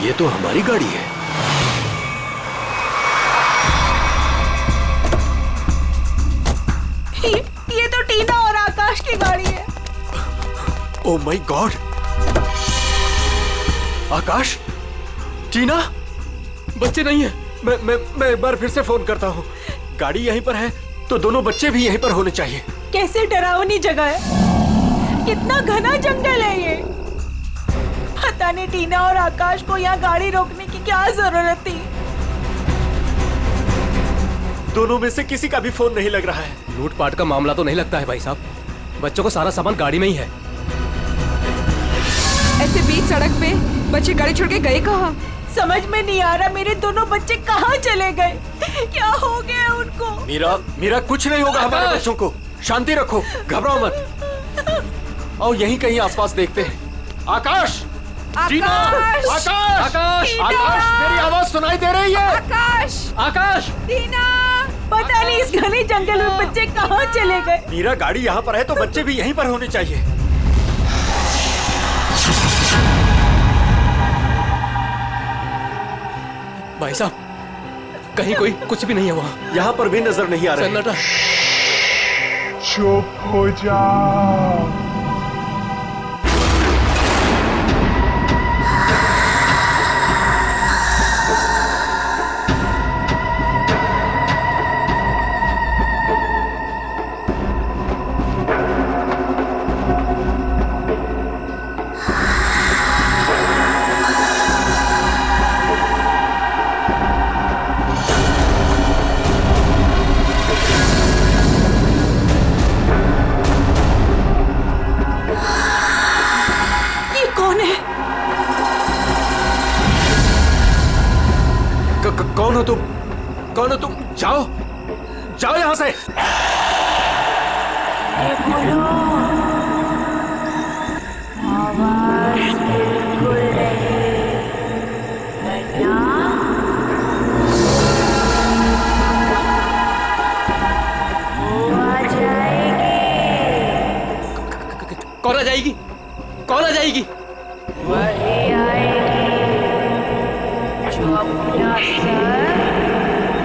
ये तो हमारी गाड़ी है। ये तो टीना और आकाश की गाड़ी है। Oh my God! आकाश, टीना, बच्चे नहीं है। मैं एक बार फिर से फोन करता हूँ। गाड़ी यहीं पर है तो दोनों बच्चे भी यहीं पर होने चाहिए। कैसे डरावनी जगह है, कितना घना जंगल है ये। पता नहीं टीना और आकाश को यहाँ गाड़ी रोकने की क्या जरूरत थी। दोनों में से किसी का भी फोन नहीं लग रहा है। लूटपाट का मामला तो नहीं लगता है भाई साहब। बच्चों को सारा सामान गाड़ी में ही है। ऐसे बीच सड़क पे बच्चे गाड़ी छोड़ के गए कहाँ? समझ में नहीं आ रहा मेरे दोनों बच्चे कहाँ चले गए, क्या हो गया उनको। मीरा कुछ नहीं होगा हमारे बच्चों को। शांति रखो, घबराओ मत। आओ यहीं कहीं आसपास देखते हैं। आकाश, टीना, आकाश, आकाश, आकाश, मेरी आवाज सुनाई दे रही है? आकाश, आकाश, टीना, पता नहीं इस घने जंगल में बच्चे कहाँ चले गए। मीरा, गाड़ी यहाँ पर है तो बच्चे भी यहीं पर होने चाहिए। भाई साहब कहीं कोई कुछ भी नहीं है वहाँ। यहाँ पर भी नजर नहीं आ रहा है। सन्नाटा। चुप हो जा। कौन हो तुम? कौन हो तुम? जाओ, जाओ यहां से। कौन आ जाएगी? कौन आ जाएगी? वही आएगी जो अपना सर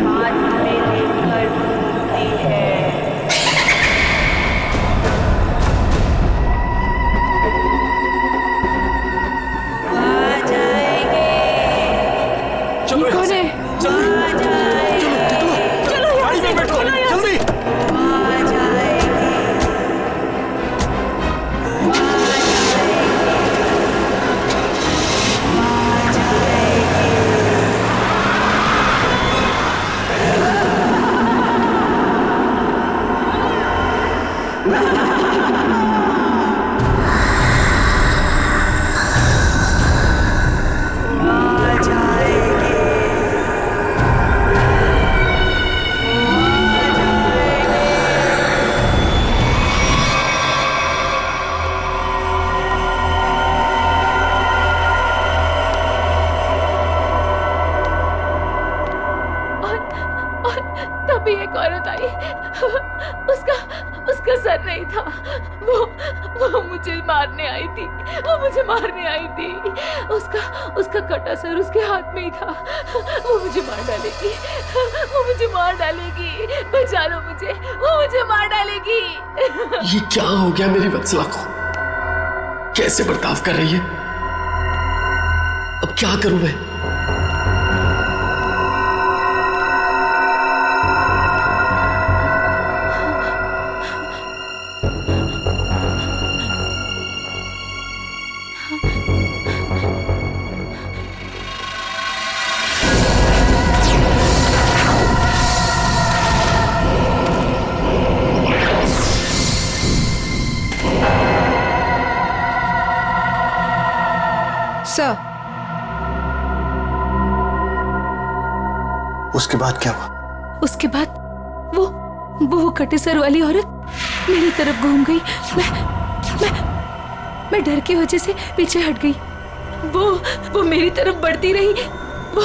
हाथ में लेकर घूमती है। वो आ जाएगी। चलो कौन है? जल्दी, चलो गाड़ी में बैठो, जल्दी। तभी एक औरत आई। उसका सर नहीं था। वो मुझे मारने आई थी। वो मुझे मारने आई थी। उसका कटा सर उसके हाथ में ही था। वो मुझे मार डालेगी। वो मुझे मार डालेगी। बचा लो मुझे। वो मुझे मार डालेगी। ये क्या हो गया मेरी वत्सला को? कैसे बर्ताव कर रही है? अब क्या करूं मैं? सर, उसके बाद क्या हुआ? उसके बाद वो कटे सर वाली औरत मेरी तरफ घूम गई। मैं डर की वजह से पीछे हट गई। वो मेरी तरफ बढ़ती रही। वो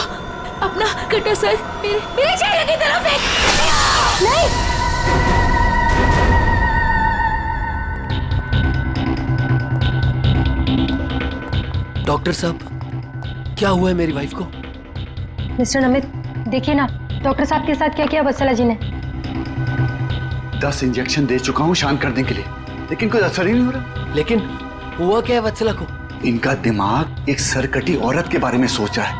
अपना कटा सर मेरे चेहरे की तरफ फेंक। नहीं, डॉक्टर साहब क्या हुआ है मेरी वाइफ को? मिस्टर नमित, देखिए ना डॉक्टर साहब के साथ क्या किया वत्सला जी ने। 10 इंजेक्शन दे चुका हूँ शांत करने के लिए, लेकिन कोई असर ही नहीं हो रहा। लेकिन हुआ क्या है वत्सला को? इनका दिमाग एक सरकटी औरत के बारे में सोच रहा है।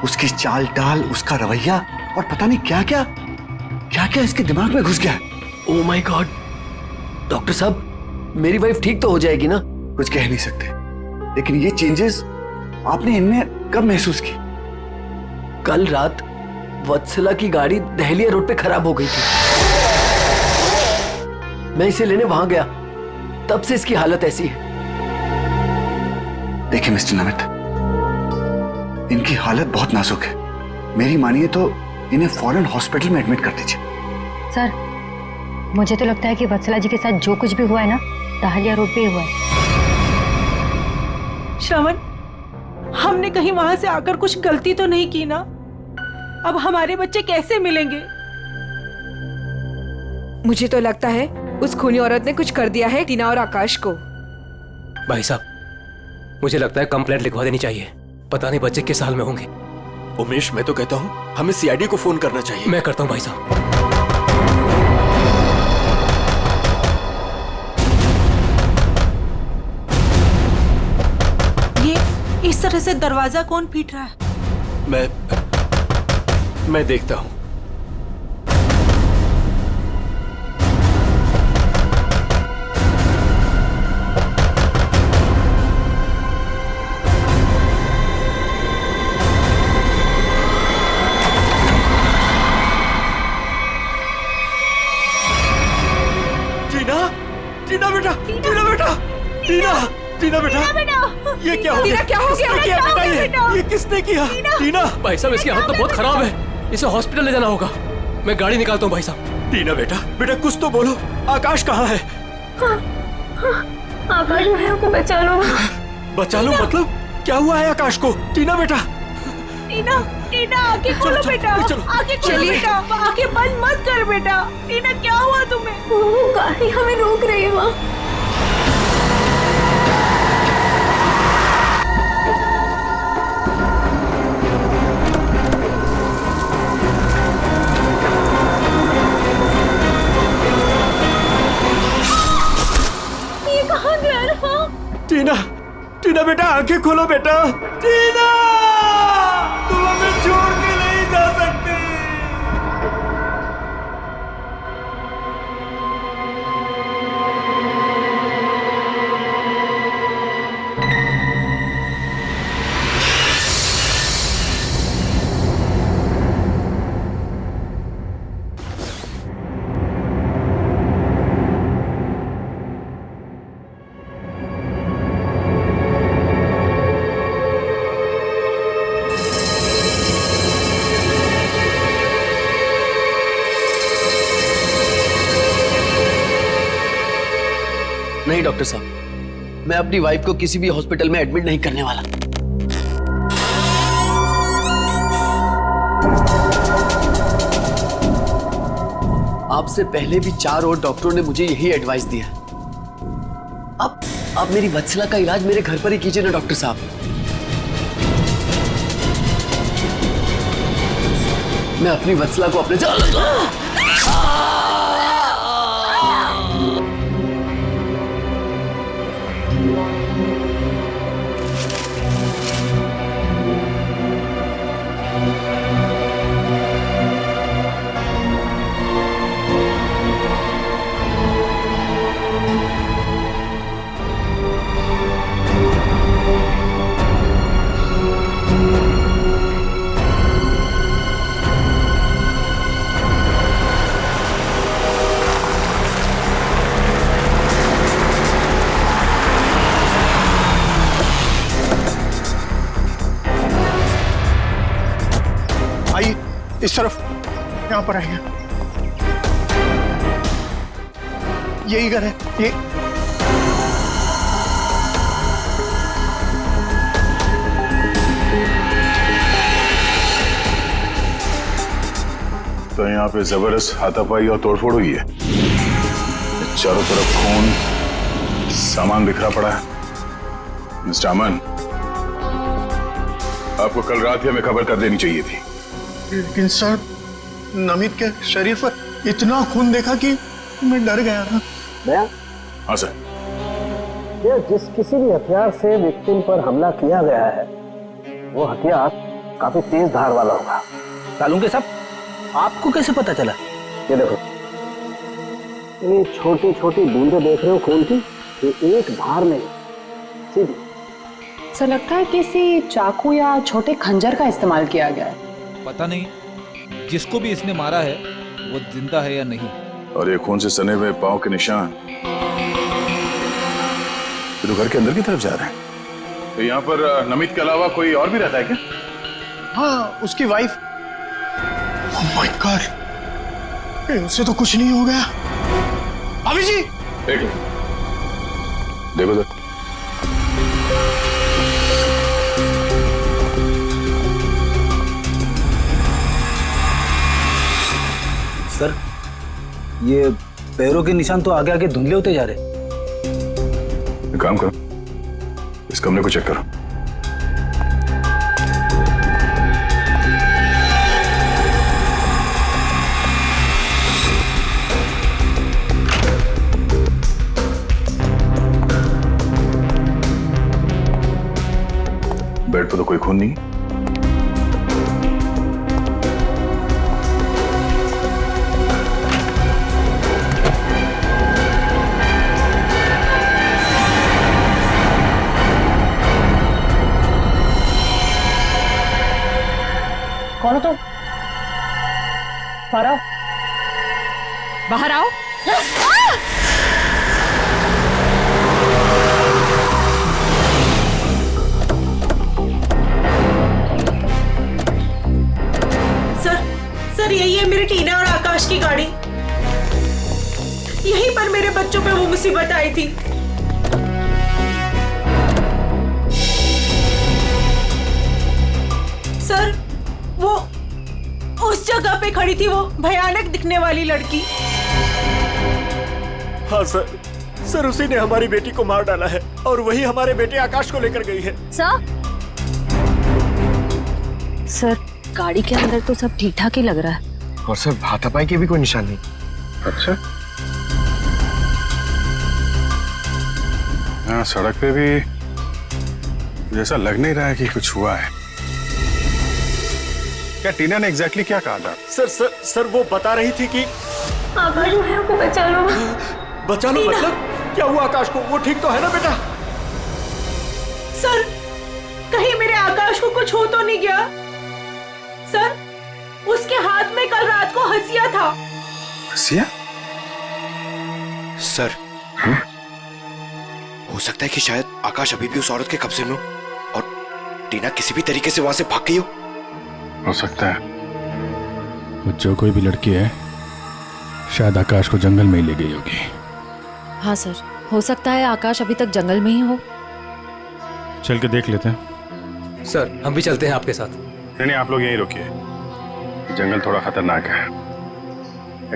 उसकी चाल टाल, उसका रवैया और पता नहीं क्या क्या इसके दिमाग में घुस गया है। Oh my God! डॉक्टर साहब, मेरी वाइफ ठीक तो हो जाएगी ना? कुछ कह नहीं सकते, लेकिन ये चेंजेस आपने इनमें कब महसूस की? कल रात वत्सला की गाड़ी दहलिया रोड पे खराब हो गई थी। मैं इसे लेने वहां गया, तब से इसकी हालत ऐसी है। देखिए मिस्टर नमित, इनकी हालत बहुत नाजुक है। मेरी मानिए तो इन्हें फौरन हॉस्पिटल में एडमिट कर दीजिए। सर, मुझे तो लगता है कि वत्सला जी के साथ जो कुछ भी हुआ है ना, दहलिया रोड पे ही हुआ है। श्रवण, हमने कहीं वहां से आकर कुछ गलती तो नहीं की ना? अब हमारे बच्चे कैसे मिलेंगे? मुझे तो लगता है उस खूनी औरत ने कुछ कर दिया है टीना और आकाश को। भाई साहब, मुझे लगता है कंप्लेंट लिखवा देनी चाहिए। पता नहीं बच्चे किस हाल में होंगे। उमेश, मैं तो कहता हूँ हमें सीआईडी को फोन करना चाहिए। मैं करता हूँ भाई साहब। ये इस तरह से दरवाजा कौन पीट रहा है? मैं देखता हूँ। टीना बेटा, ये क्या हो गया? क्या हो गया? किसने किया बेटा? ये किसने किया? टीना भाई साहब, इसकी हालत तो बहुत खराब है। इसे हॉस्पिटल ले जाना होगा। मैं गाड़ी निकालता हूँ भाई साहब। टीना बेटा कुछ तो बोलो। आकाश कहाँ है? आकाश भाइयों को बचा लो। बचा लो मतलब? क्या हुआ है आकाश को? टीना बेटा, टीना आंखें खोलो बेटा, आंखें खोलो बेटा, आंखें बंद मत कर बेटा। टीना, क्या हुआ तुम्हें? वो गाड़ी हमें रोक रही है माँ। ये कहाँ गया रहा? टीना बेटा, आंखें खोलो बेटा। टीना, तुम हमें छोड़ के नहीं जा सकती। नहीं डॉक्टर साहब, मैं अपनी वाइफ को किसी भी हॉस्पिटल में एडमिट नहीं करने वाला। आपसे पहले भी 4 और डॉक्टरों ने मुझे यही एडवाइस दिया। अब मेरी वत्सला का इलाज मेरे घर पर ही कीजिए ना डॉक्टर साहब। मैं अपनी वत्सला को अपने इस तरफ, यहाँ पर आएंगे। यही घर है ये। तो यहाँ पे जबरदस्त हाथापाई और तोड़फोड़ हुई है। चारों तरफ खून, सामान बिखरा पड़ा है। मिस्टर अमन, आपको कल रात ही हमें खबर कर देनी चाहिए थी। लेकिन सर, नमित के शरीर पर इतना खून देखा कि मैं डर गया था। हाँ सर। ये जिस किसी भी हथियार से विक्टिम पर हमला किया गया है, वो हथियार काफी तेज धार वाला होगा। सालुंके साहब, आपको कैसे पता चला? ये देखो, ये छोटी छोटी बूंदें देख रहे हो खून की, ये एक धार नहीं, सीधी। सर लगता है किसी चाकू या छोटे खंजर का इस्तेमाल किया गया है। पता नहीं जिसको भी इसने मारा है वो जिंदा है या नहीं। और ये खून से सने हुए पांव के निशान तो घर के अंदर की तरफ जा रहे हैं। तो यहाँ पर नमित के अलावा कोई और भी रहता है क्या? हाँ, उसकी वाइफ। ओह माय गॉड, उससे तो कुछ नहीं हो गया। भाभी जी, देखो सर, सर ये पैरों के निशान तो आगे आगे धुंधले होते जा रहे। एक काम करो, इस कमरे को चेक करो। बेड पर तो कोई खून नहीं। कौन हो तुम? बाहर आओ। बाहर आओ। सर यही है मेरी टीना और आकाश की गाड़ी। यहीं पर मेरे बच्चों पे वो मुसीबत आई थी। सर वो उस जगह पे खड़ी थी वो भयानक दिखने वाली लड़की। हाँ सर उसी ने हमारी बेटी को मार डाला है और वही हमारे बेटे आकाश को लेकर गई है। सर गाड़ी के अंदर तो सब ठीक ठाक ही लग रहा है। और सर हाथापाई के भी कोई निशान नहीं। अच्छा, हाँ सड़क पे भी जैसा लग नहीं रहा है कि कुछ हुआ है। क्या टीना ने एग्जैक्टली क्या कहा था? सर वो बता रही थी कि आकाश भैया को बचा लो। बचा लो मतलब क्या हुआ आकाश को? वो ठीक तो है ना बेटा? सर कहीं मेरे आकाश को कुछ हो तो नहीं गया? सर उसके हाथ में कल रात को हंसिया था। हंसिया? सर हो सकता है कि शायद आकाश अभी भी उस औरत के कब्जे में हो और टीना किसी भी तरीके से वहां से भाग गई हो सकता है। वो जो कोई भी लड़की है शायद आकाश को जंगल में ही ले गई होगी। हाँ सर, हो सकता है आकाश अभी तक जंगल में ही हो। चल के देख लेते हैं। सर हम भी चलते हैं आपके साथ। नहीं, आप लोग यहीं रुकिए, जंगल थोड़ा खतरनाक है।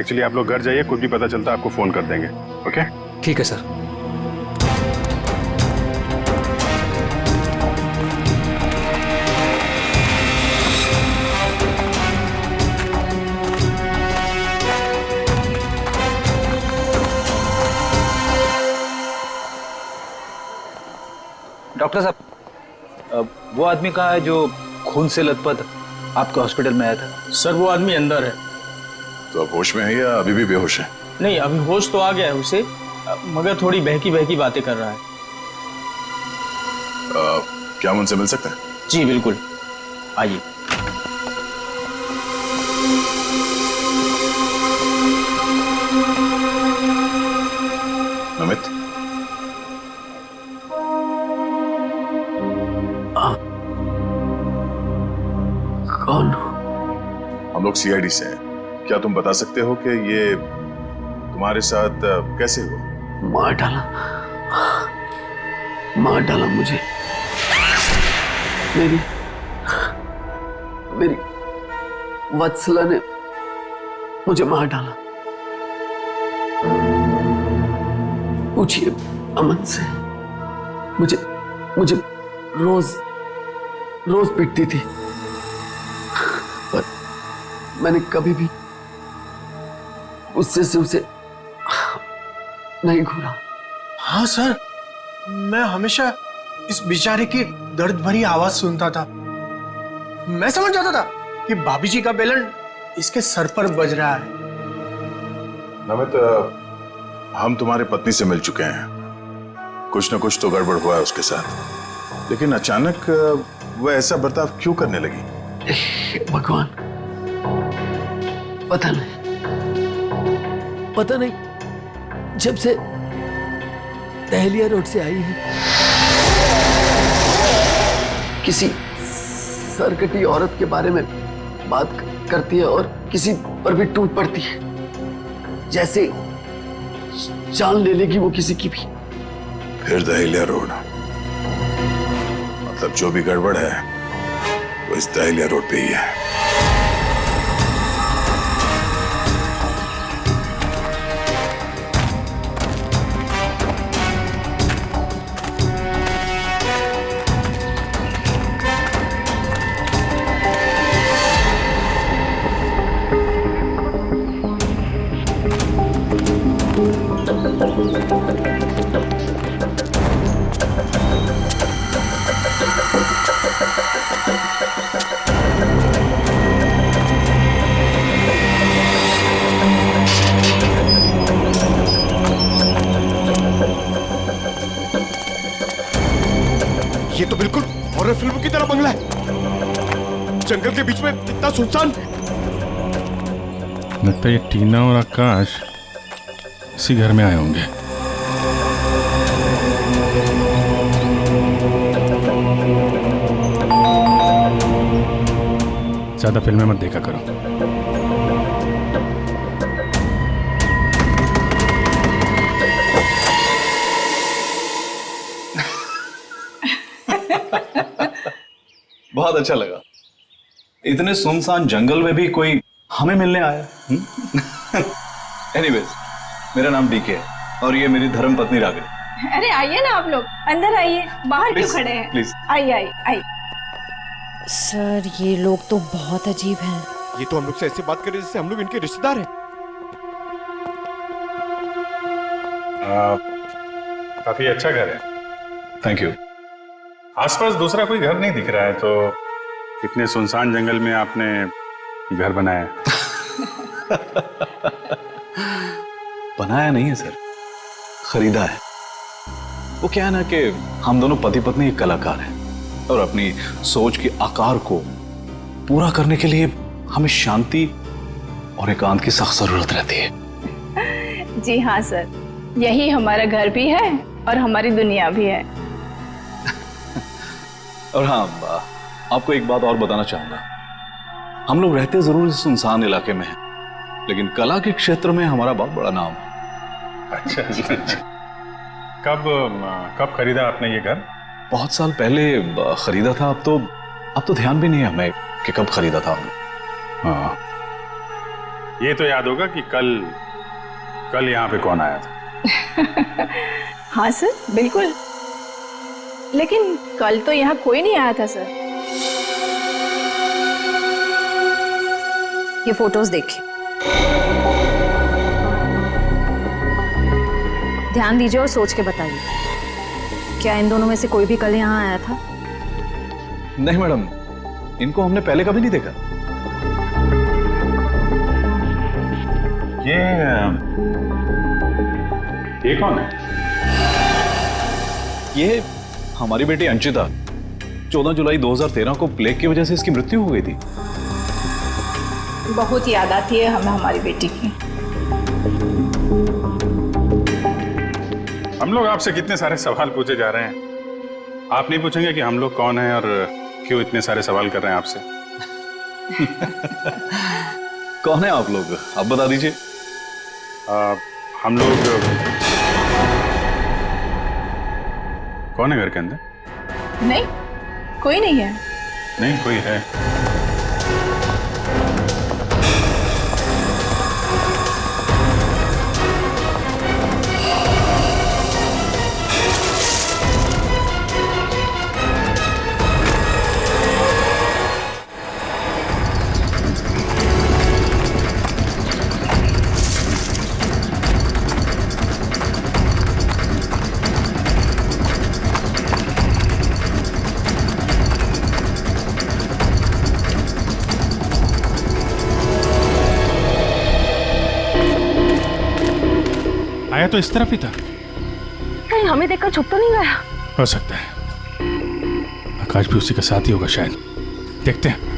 एक्चुअली आप लोग घर जाइए, कुछ भी पता चलता आपको फोन कर देंगे। ओके? ठीक है सर। डॉक्टर साहब, वो आदमी कहाँ है जो खून से लथपथ आपके हॉस्पिटल में आया था? सर वो आदमी अंदर है। तो अब होश में है या अभी भी बेहोश है? नहीं, अभी होश तो आ गया है उसे, मगर थोड़ी बहकी बहकी बातें कर रहा है। क्या हम उनसे मिल सकते हैं? जी बिल्कुल, आइए। नमित, कौन? हम लोग सीआईडी से हैं। क्या तुम बता सकते हो कि ये तुम्हारे साथ कैसे हुआ? मार डाला मुझे। मेरी वत्सला ने मुझे मार डाला। पूछिए अमन से। मुझे रोज पिटती थी, पर मैंने कभी भी उससे उसे नहीं घूरा। हाँ सर, मैं हमेशा इस बेचारे की दर्द भरी आवाज सुनता था। मैं समझ जाता था कि भाभी जी का बेलन इसके सर पर बज रहा है। नमित, हम तुम्हारी पत्नी से मिल चुके हैं। कुछ न कुछ तो गड़बड़ हुआ है उसके साथ, लेकिन अचानक वह ऐसा बर्ताव क्यों करने लगी? भगवान, पता नहीं, जब से दहलिया रोड से आई है किसी सरकटी औरत के बारे में बात करती है और किसी पर भी टूट पड़ती है, जैसे जान ले लेगी वो किसी की भी। फिर दहलिया रोड, मतलब जो भी गड़बड़ है वो इस दहलिया रोड पे ही है। ये तो बिल्कुल हॉरर फिल्म की तरह बंगला है, जंगल के बीच में इतना सुनसान। लगता है ये टीना और आकाश इसी घर में आए होंगे। ज्यादा फिल्में मत देखा करो। बहुत अच्छा लगा, इतने सुनसान जंगल में भी कोई हमें मिलने आया। एनीवेज, मेरा नाम डीके है और ये मेरी धर्म पत्नी रागिनी। अरे आइए ना आप लोग, अंदर आइए, बाहर क्यों खड़े हैं? प्लीज आइए आइए आइए। सर, ये लोग तो बहुत अजीब हैं। ये तो हम लोग से ऐसे बात कर रहे जैसे हम लोग इनके रिश्तेदार हैं। काफी अच्छा घर है। Thank you. आसपास दूसरा कोई घर नहीं दिख रहा है, तो इतने सुनसान जंगल में आपने घर बनाया? बनाया नहीं है सर, खरीदा है। वो क्या है ना कि हम दोनों पति पत्नी एक कलाकार हैं और अपनी सोच के आकार को पूरा करने के लिए हमें शांति और एकांत की सख्त जरूरत रहती है। जी हाँ सर, यही हमारा घर भी है और हमारी दुनिया भी है। और हाँ, आपको एक बात और बताना चाहूंगा। हम लोग रहते जरूर इस सुनसान इलाके में हैं, लेकिन कला के क्षेत्र में हमारा बहुत बड़ा नाम है। अच्छा। कब खरीदा आपने ये घर? बहुत साल पहले खरीदा था। अब तो ध्यान भी नहीं है हमें कि कब खरीदा था हमने। हाँ, ये तो याद होगा कि कल यहाँ पे कौन आया था? हाँ सर, बिल्कुल, लेकिन कल तो यहाँ कोई नहीं आया था सर। ये फोटोज देखिए, ध्यान दीजिए और सोच के बताइए, क्या इन दोनों में से कोई भी कल यहाँ आया था? नहीं मैडम, इनको हमने पहले कभी नहीं देखा। ये कौन है? ये हमारी बेटी अंशिता। 14 जुलाई 2013 को प्लेग की वजह से इसकी मृत्यु हो गई थी। बहुत याद आती है हमें हमारी बेटी की। हम लोग आपसे कितने सारे सवाल पूछे जा रहे हैं, आप नहीं पूछेंगे कि हम लोग कौन हैं और क्यों इतने सारे सवाल कर रहे हैं आपसे? कौन है आप लोग, आप बता दीजिए। हम लोग कौन है घर के अंदर? नहीं, कोई नहीं है। नहीं, कोई है। तो इस तरफ ही था। कहीं हमें देखकर छुप तो नहीं गया? हो सकता है आकाश भी उसी का साथी होगा शायद। देखते हैं।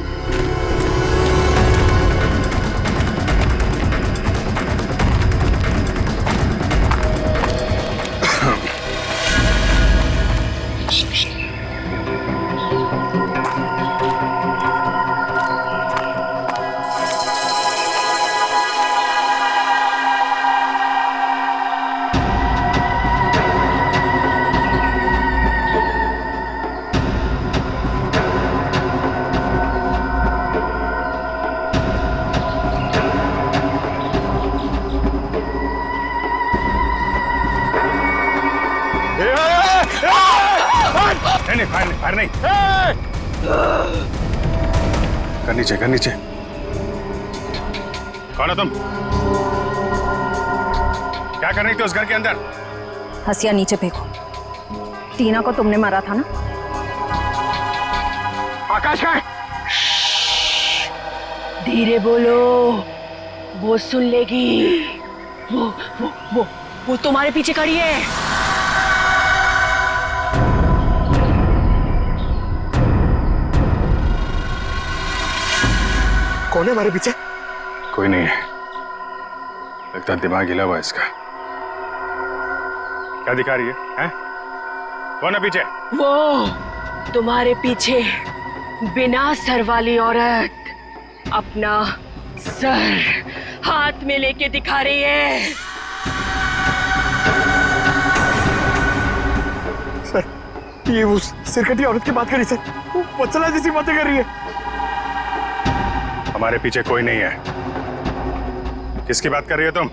नहीं, फायर नहीं। कर नीचे। कौन है तुम? क्या कर रही थी उस घर के अंदर? हसिया नीचे फेंको। टीना को तुमने मारा था ना? आकाश का? धीरे बोलो, वो सुन लेगी। वो तुम्हारे पीछे खड़ी है। कौन है हमारे पीछे? कोई नहीं है, लगता दिमाग हिला हुआ इसका। क्या दिखा रही है, हैं? कौन है पीछे? वो तुम्हारे पीछे बिना सर वाली औरत अपना सर हाथ में लेके दिखा रही है। सर, ये उस सिरकटी औरत की बात कर रही सर, वो वत्सला जैसी बातें कर रही है। हमारे पीछे कोई नहीं है। किसकी बात कर रही हो तुम?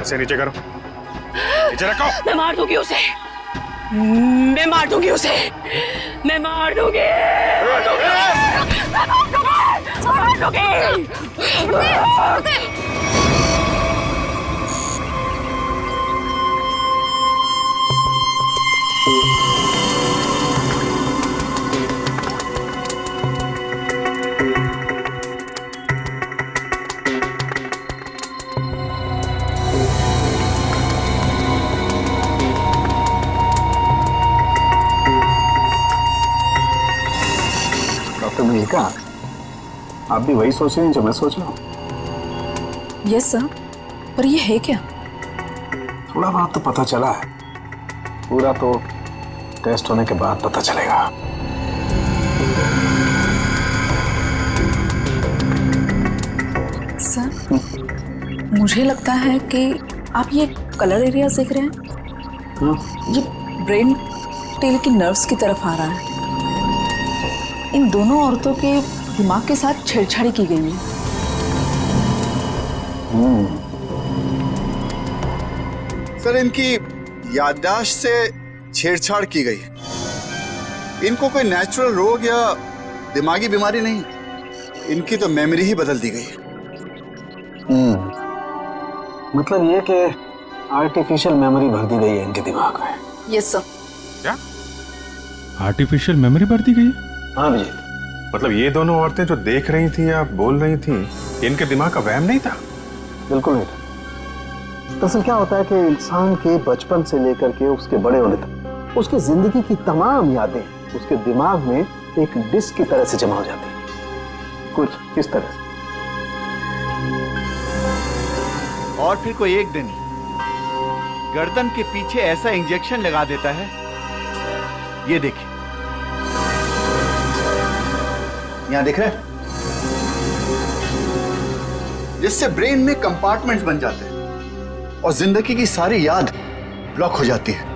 ऐसे नीचे करो, नीचे रखो। मैं मार दूंगी उसे, मैं मार दूंगी उसे, मैं मार दूंगी। डॉक्टर मल्लिका, आप भी वही सोच रही हैं जो मैं सोच रहा हूँ? यस सर, पर ये है क्या? थोड़ा बहुत तो पता चला है, पूरा तो टेस्ट होने के बाद पता चलेगा। सर, मुझे लगता है कि आप ये कलर एरिया देख रहे हैं, ये ब्रेन टेल की नर्व्स की तरफ आ रहा है। इन दोनों औरतों के दिमाग के साथ छेड़छाड़ी की गई है। सर, इनकी याददाश्त से छेड़छाड़ की गई है। इनको कोई नेचुरल रोग या दिमागी बीमारी नहीं, इनकी तो मेमोरी ही बदल दी गई है। मतलब ये कि आर्टिफिशियल मेमोरी भर दी गई है इनके दिमाग में। Yes sir. क्या आर्टिफिशियल मेमोरी भर दी गई? हाँ विजय, मतलब ये दोनों औरतें जो देख रही थी या बोल रही थी, इनके दिमाग का वहम नहीं था? बिल्कुल नहीं था। दरअसल क्या होता है कि इंसान के बचपन से लेकर के उसके बड़े होने तक उसकी जिंदगी की तमाम यादें उसके दिमाग में एक डिस्क की तरह से जमा हो जाती हैं, कुछ इस तरह से। और फिर कोई एक दिन गर्दन के पीछे ऐसा इंजेक्शन लगा देता है, ये देखिए, यहां देख रहे हैं, जिससे ब्रेन में कंपार्टमेंट्स बन जाते हैं और जिंदगी की सारी याद ब्लॉक हो जाती है।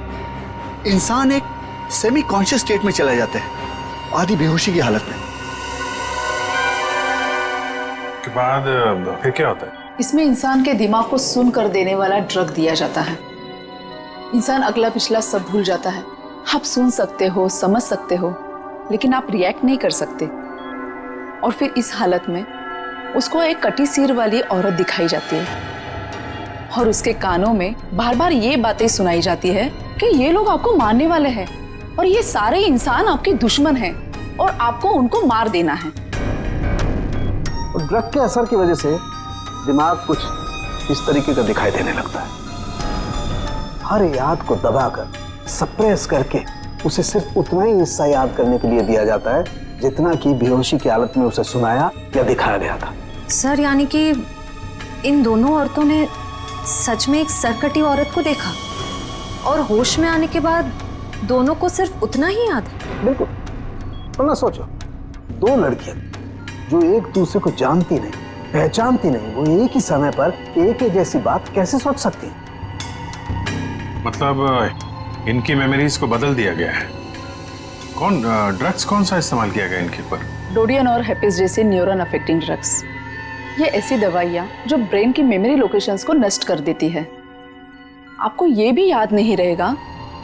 इंसान एक सेमी कॉन्शियस स्टेट में चला जाता है, आधी बेहोशी की हालत में। के बाद फिर क्या होता है? इसमें इंसान के दिमाग को सुन कर देने वाला ड्रग दिया जाता है। इंसान अगला पिछला सब भूल जाता है। आप सुन सकते हो, समझ सकते हो, लेकिन आप रिएक्ट नहीं कर सकते। और फिर इस हालत में उसको एक कटी सिर वाली औरत दिखाई जाती है और उसके कानों में बार बार ये बातें सुनाई जाती है कि ये लोग आपको मारने वाले हैं और ये सारे इंसान आपके दुश्मन हैं और आपको उनको मार देना है। और ड्रग के असर की वजह से दिमाग कुछ इस तरीके का दिखाई देने लगता है। हर याद को दबाकर, सप्रेस करके उसे सिर्फ उतना ही हिस्सा याद करने के लिए दिया जाता है जितना कि बेहोशी की हालत में उसे सुनाया या दिखाया गया था। सर यानी कि इन दोनों औरतों ने सच में एक सरकटी औरत को देखा और होश में आने के बाद दोनों को सिर्फ उतना ही याद है। बिल्कुल। वरना सोचो, दो लड़कियां जो एक दूसरे को जानती नहीं, पहचानती नहीं, वो एक ही समय पर एक ही जैसी बात कैसे सोच सकती हैं? मतलब इनकी मेमोरीज को बदल दिया गया है। ड्रग्स कौन सा इस्तेमाल किया गया इनके ऊपर? डोडियन और हेपिस जैसे न्यूरॉन अफेक्टिंग ड्रग्स। ये ऐसी दवाइयाँ जो ब्रेन की मेमोरी लोकेशंस को नष्ट कर देती है। आपको ये भी याद नहीं रहेगा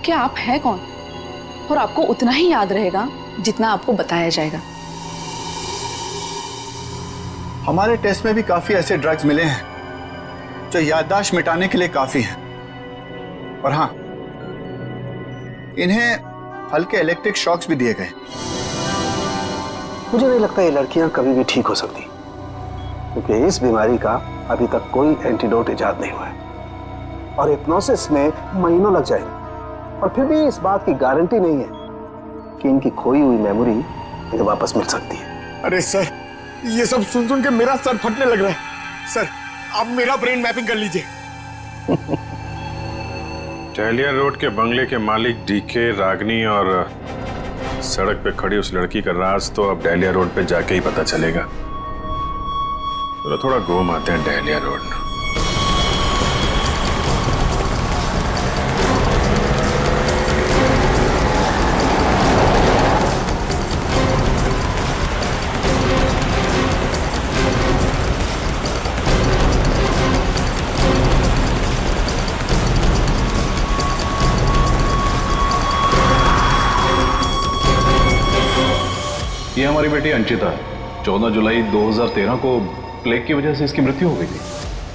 कि आप हैं कौन, और आपको उतना ही याद रहेगा जितना आपको बताया जाएगा। हमारे टेस्ट में भी काफी ऐसे ड्रग्स मिले हैं जो याददाश्त मिटाने के लिए काफी हैं। और हाँ, इन्हें हल्के इलेक्ट्रिक शॉक्स भी दिए गए। मुझे नहीं लगता ये लड़कियां कभी भी ठीक हो सकती, क्योंकि इस बीमारी का अभी तक कोई एंटीडोट इजाद नहीं हुआ है और हिप्नोसिस में महीनों लग जाएंगे। और फिर भी इस बात की गारंटी नहीं है कि इनकी खोई हुई मेमोरी इन्हें वापस मिल सकती है। अरे सर, ये सब सुन सुन के मेरा सर फटने लग रहा है। सर, आप मेरा ब्रेन मैपिंग कर लीजिए। डहलिया रोड के बंगले के मालिक डीके, रागनी और सड़क पे खड़ी उस लड़की का राज तो अब डहलिया रोड पे जाके ही पता चलेगा। तो थोड़ा घूम आते हैं डहलिया रोड। ये हमारी बेटी अंचिता, 14 जुलाई 2013 को प्लेग की वजह से इसकी मृत्यु हो गई थी।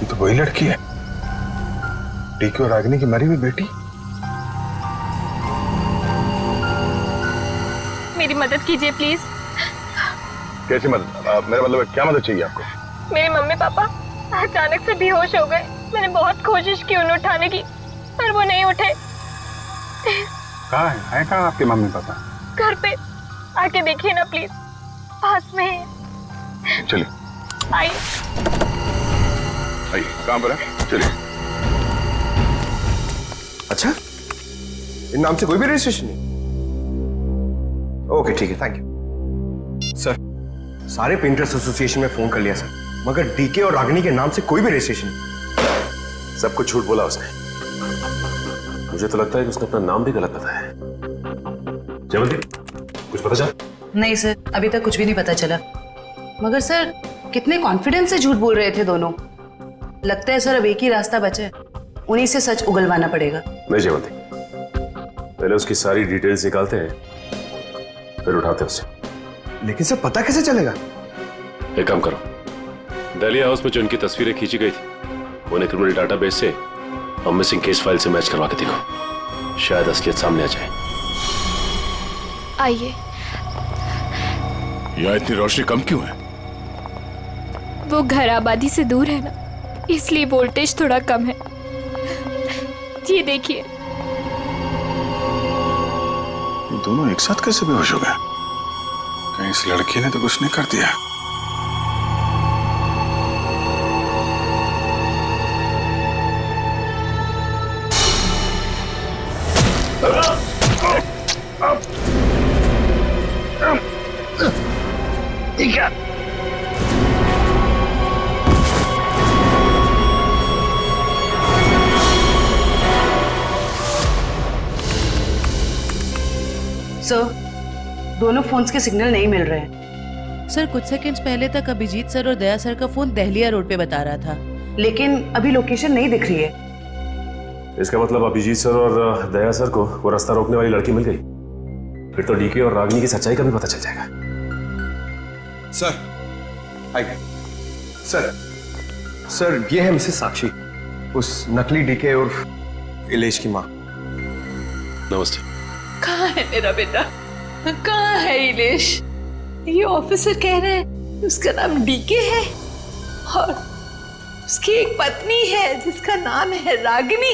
ये तो वही लड़की है, डीके और रागिनी की मरी हुई बेटी। मेरी मदद कीजिए प्लीज। कैसी मदद? मेरा मतलब क्या मदद चाहिए आपको? मेरे मम्मी पापा अचानक से बेहोश हो गए। मैंने बहुत कोशिश की उन्हें उठाने की, पर वो नहीं उठे। कहाँ है कहाँ आपके मम्मी पापा? घर पे आके देखिए ना प्लीज, पास में है। चलिए आइए। कहाँ पर है? चलिए। अच्छा, इन नाम से कोई भी रजिस्ट्रेशन नहीं? ओके ठीक है, थैंक यू सर। सारे पेंटर्स एसोसिएशन में फोन कर लिया सर, मगर डीके और रागिनी के नाम से कोई भी रजिस्ट्रेशन नहीं। सब कुछ झूठ बोला उसने। मुझे तो लगता है कि उसने अपना नाम भी गलत बताया है। जयवंती, कुछ पता चला? नहीं सर, अभी तक कुछ भी नहीं पता चला। मगर सर, कितने कॉन्फिडेंस से झूठ बोल रहे थे दोनों। लगता है सर अब एक ही रास्ता बचा है, उन्हीं से सच उगलवाना पड़ेगा। नहीं जयवंती, पहले उसकी सारी डिटेल्स निकालते हैं, फिर उठाते हैं उसे। लेकिन सर पता कैसे चलेगा? एक काम करो, डहलिया हाउस में जो उनकी तस्वीरें खींची गई थी उन्हें क्रिमिनल डाटाबेस से और मिसिंग केस फाइल से मैच करवा के देखो, शायद असलियत सामने आ जाए। आइए। यहाँ इतनी रोशनी कम क्यों है? वो घर आबादी से दूर है ना, इसलिए वोल्टेज थोड़ा कम है। ये देखिए। दोनों एक साथ कैसे बेहोश हो गए? कहीं इस लड़की ने तो कुछ नहीं कर दिया? सर, दोनों फोन्स के सिग्नल नहीं मिल रहे हैं। सर, कुछ सेकंड्स पहले तक अभिजीत सर और दया सर का फोन दहलिया रोड पे बता रहा था, लेकिन अभी लोकेशन नहीं दिख रही है। इसका मतलब अभिजीत सर और दया सर को वो रास्ता रोकने वाली लड़की मिल गई। फिर तो डीके और रागिनी की सच्चाई का भी पता चल जाएगा। सर, आइए। सर ये है मिसेस साक्षी, उस नकली डीके और इलेश की माँ। नमस्ते। कहाँ है मेरा बेटा? कहाँ है इलेश? ये ऑफिसर कह रहे हैं उसका नाम डीके है और उसकी एक पत्नी है जिसका नाम है रागिनी।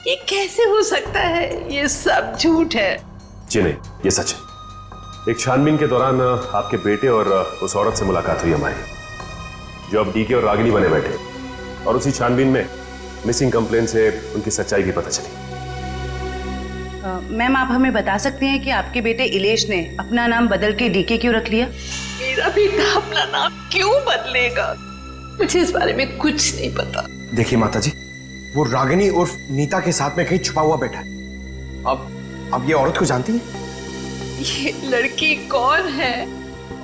ये कैसे हो सकता है? ये सब झूठ है। जी नहीं, ये सच है। एक छानबीन के दौरान आपके बेटे और उस औरत से मुलाकात हुई हमारी, जो अब डीके और रागिनी बने बैठे, और उसी छानबीन में मिसिंग कंप्लेन से उनकी सच्चाई भी पता चली। मैम, आप हमें बता सकते हैं कि आपके बेटे इलेश ने अपना नाम बदल के डीके क्यों रख लिया? मेरा बेटा अपना नाम क्यों बदलेगा? मुझे इस बारे में कुछ नहीं पता। देखिए माताजी, वो रागिनी उर्फ नीता के साथ में कहीं छुपा हुआ बैठा है। अब ये औरत को जानती है? ये लड़की कौन है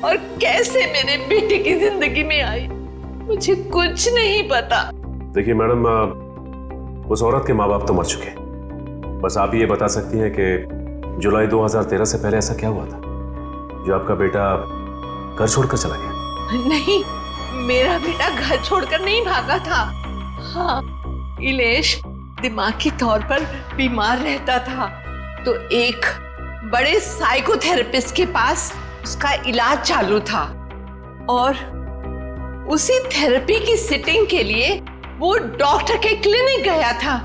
और कैसे मेरे बेटे की जिंदगी में आई, मुझे कुछ नहीं पता। देखिए मैडम, उस औरत के माँ बाप तो मर चुके हैं। बस आप ये बता सकती हैं कि जुलाई 2013 से पहले ऐसा क्या हुआ था जो आपका बेटा घर छोड़कर चला गया? नहीं, मेरा बेटा घर छोड़कर नहीं भागा था। हाँ, इलेश दिमागी तौर पर बीमार रहता था, तो एक बड़े साइकोथेरेपिस्ट के पास उसका इलाज चालू था, और उसी थेरेपी की सिटिंग के लिए वो डॉक्टर के क्लिनिक गया था,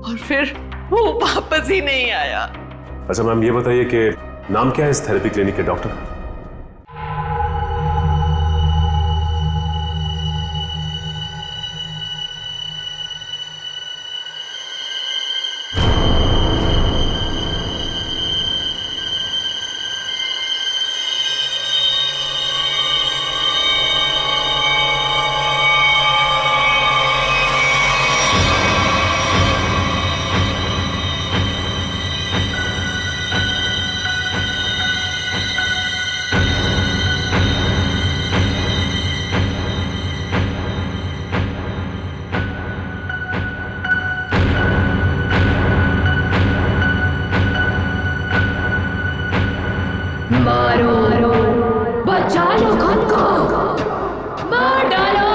और फिर वो वापस ही नहीं आया। अच्छा मैम, ये बताइए कि नाम क्या है इस थेरेपी क्लिनिक के डॉक्टर का? मारो, बचा लो खुद को, मार डालो।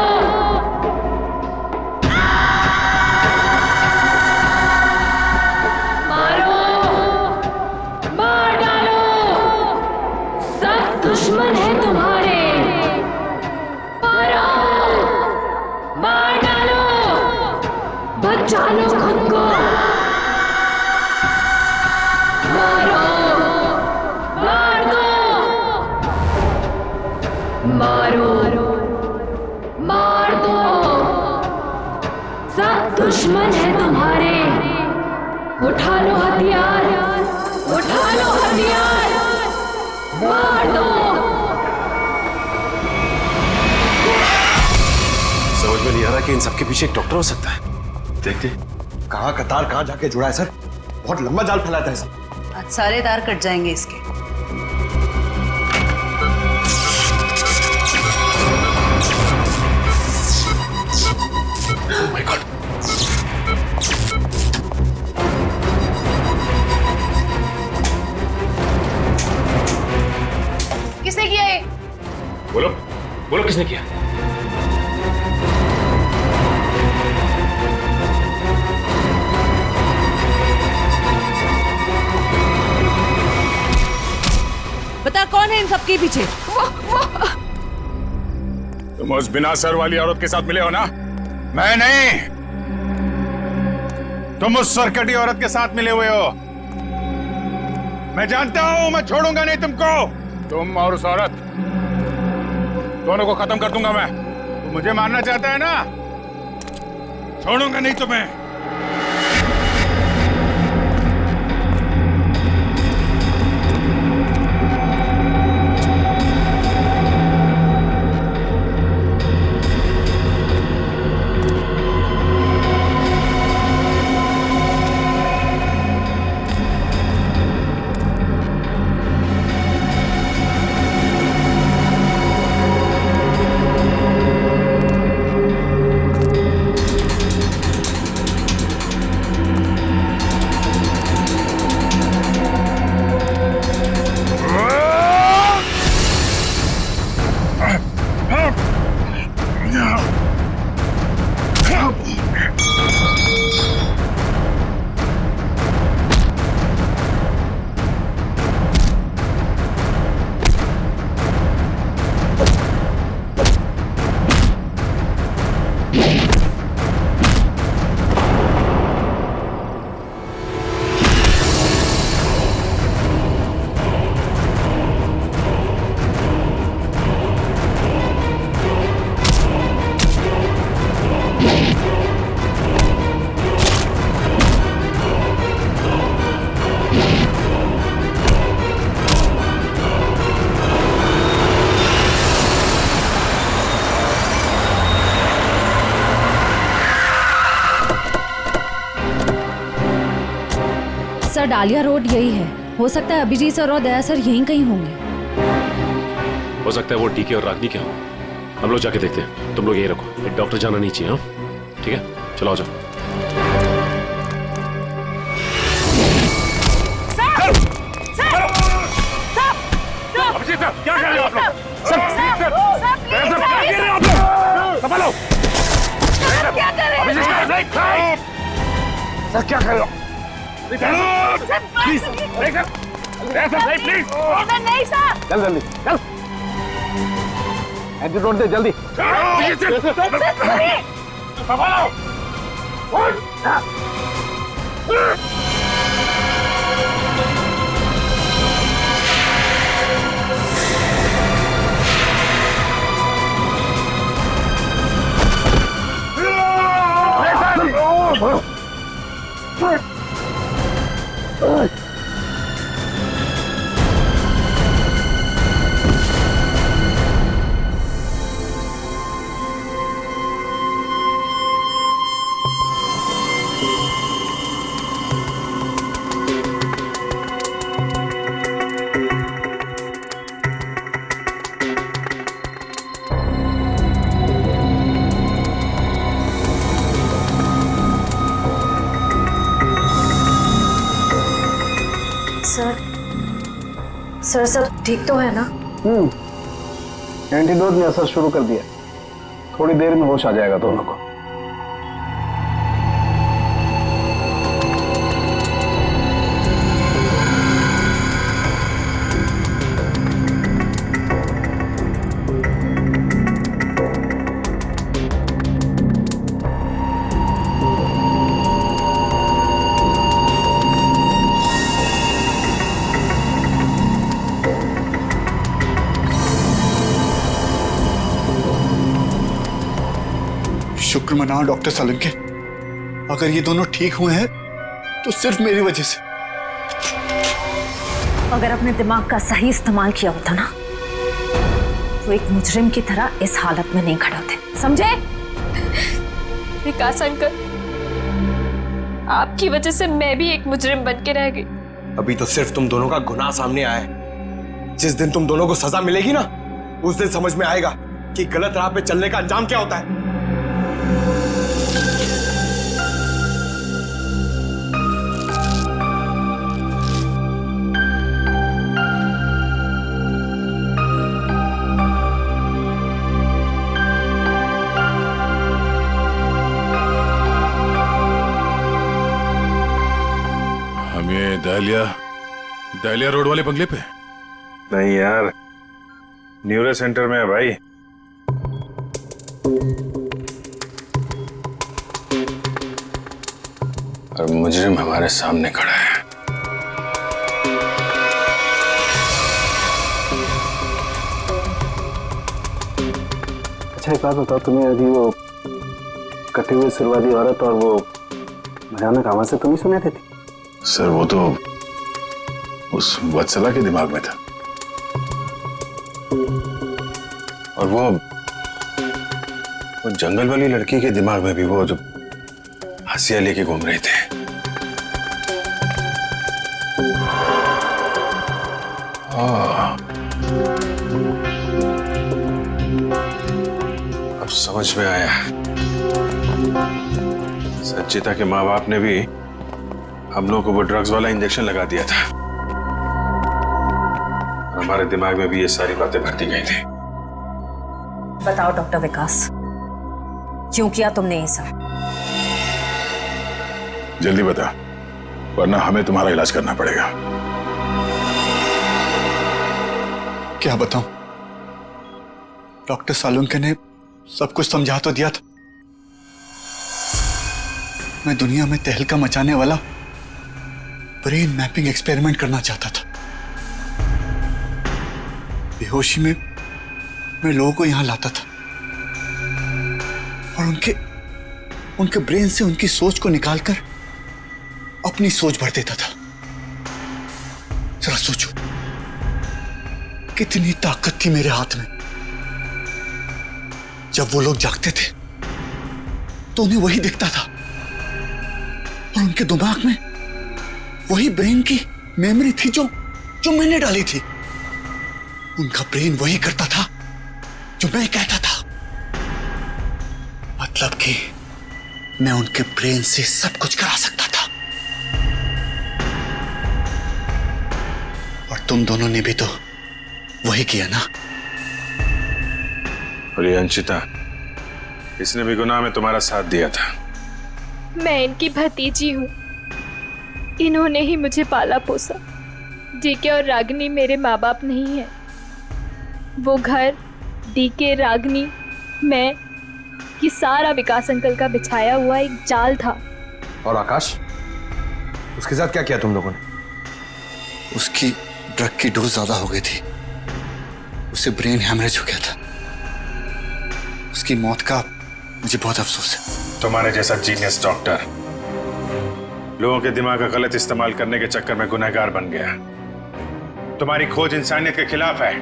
मारो, मार डालो, सब दुश्मन है तुम्हारे। मारो, मार डालो, बचा लो खुद को। मारो, मार दो, सब दुश्मन है तुम्हारे। उठा लो हथियार, उठा लो हथियार, मार दो। समझ में नहीं आ रहा कि इन सबके पीछे एक डॉक्टर हो सकता है। देखते कहाँ का तार कहाँ जाके जुड़ा है सर। बहुत लंबा जाल फैलाता है सर। आज सारे तार कट जाएंगे इसके। Oh my God. किसने किया ये? बोलो, बोलो किसने किया? बता कौन है इन सबके पीछे? तुम उस बिना सर वाली औरत के साथ मिले हो ना? मैं नहीं, तुम उस सरकटी औरत के साथ मिले हुए हो। मैं जानता हूं, मैं छोड़ूंगा नहीं तुमको। तुम और उस औरत दोनों को खत्म कर दूंगा मैं। तुम मुझे मारना चाहता है ना? छोड़ूंगा नहीं तुम्हें। सर डालिया रोड यही है। हो सकता है अभिजीत सर और दया सर यहीं कहीं होंगे। हो सकता है वो डीके और रागनी क्या हो। हम लोग जाके देखते हैं, तुम लोग यहीं रखो। एक डॉक्टर जाना नहीं चाहिए। हाँ ठीक है, चलो आ जाओ। अभिजीत सर, क्या कर रहे हो आप लोग? संभालो। क्या कर रहे अभिजीत सर, सर क्या कर रहे हो? Please, please. नहीं सर। चल जल्दी चल, एंटीडोट दे जल्दी। संभालो। सर सब ठीक तो है ना? एंटीडोट ने असर शुरू कर दिया, थोड़ी देर में होश आ जाएगा दोनों को। शुक्र मनाओ डॉक्टर सालुंके, अगर ये दोनों ठीक हुए हैं तो सिर्फ मेरी वजह से। अगर अपने दिमाग का सही इस्तेमाल किया होता ना तो एक मुजरिम की तरह इस हालत में नहीं खड़े होते, समझे? विकास अंकल, आपकी वजह से मैं भी एक मुजरिम बन के रह गई। अभी तो सिर्फ तुम दोनों का गुनाह सामने आया है। जिस दिन तुम दोनों को सजा मिलेगी ना, उस दिन समझ में आएगा कि गलत राह पे चलने का अंजाम क्या होता है। हम ये दहलिया रोड वाले बंगले पे? नहीं यार, न्यूरो सेंटर में है भाई। और मुजरिम हमारे सामने खड़ा है। अच्छा एक बात बताओ, तुम्हें अभी वो कटे हुए सिर वाली औरत और वो भयानक आवाज से तुम ही सुने थे? सर वो तो उस वत्सला के दिमाग में था, और वो जंगल वाली लड़की के दिमाग में भी, वो जो हंसिया लेके घूम रहे थे। अब समझ में आया, संचिता के माँ बाप ने भी हम लोगों को वो ड्रग्स वाला इंजेक्शन लगा दिया था। हमारे दिमाग में भी ये सारी बातें भरती गई थी। बताओ डॉक्टर विकास, क्यों किया तुमने ये सब? जल्दी बता, वरना हमें तुम्हारा इलाज करना पड़ेगा। क्या बताऊं, डॉक्टर सालुंके ने सब कुछ समझा तो दिया था। मैं दुनिया में तहलका मचाने वाला ब्रेन मैपिंग एक्सपेरिमेंट करना चाहता था। बेहोशी में मैं लोगों को यहां लाता था और उनके ब्रेन से उनकी सोच को निकालकर अपनी सोच भर देता था। जरा सोचो, कितनी ताकत थी मेरे हाथ में। जब वो लोग जागते थे तो उन्हें वही दिखता था, और उनके दिमाग में वही ब्रेन की मेमोरी थी जो जो मैंने डाली थी। उनका ब्रेन वही करता था जो मैं कहता था। मतलब कि मैं उनके ब्रेन से सब कुछ करा सकता था। और तुम दोनों ने भी तो वही किया ना। और ये अंशिता, इसने भी गुनाह में तुम्हारा साथ दिया था। मैं इनकी भतीजी हूँ, इन्होंने ही मुझे पाला पोसा। डीके और रागिनी मेरे माँ बाप नहीं है। वो घर, डीके, रागिनी, मैं, ये सारा विकास अंकल का बिछाया हुआ एक जाल था। और आकाश, उसके साथ क्या किया तुम लोगों ने? उसकी ड्रग की डोज ज्यादा हो गई थी, उसे ब्रेन हैमरेज हो गया था। उसकी मौत का मुझे बहुत अफसोस है। तुम्हारे जैसा जीनियस डॉक्टर लोगों के दिमाग का गलत इस्तेमाल करने के चक्कर में गुनहगार बन गया। तुम्हारी खोज इंसानियत के खिलाफ है।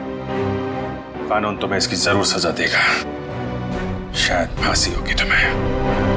कानून तुम्हें इसकी जरूर सजा देगा। शायद फांसी होगी तुम्हें।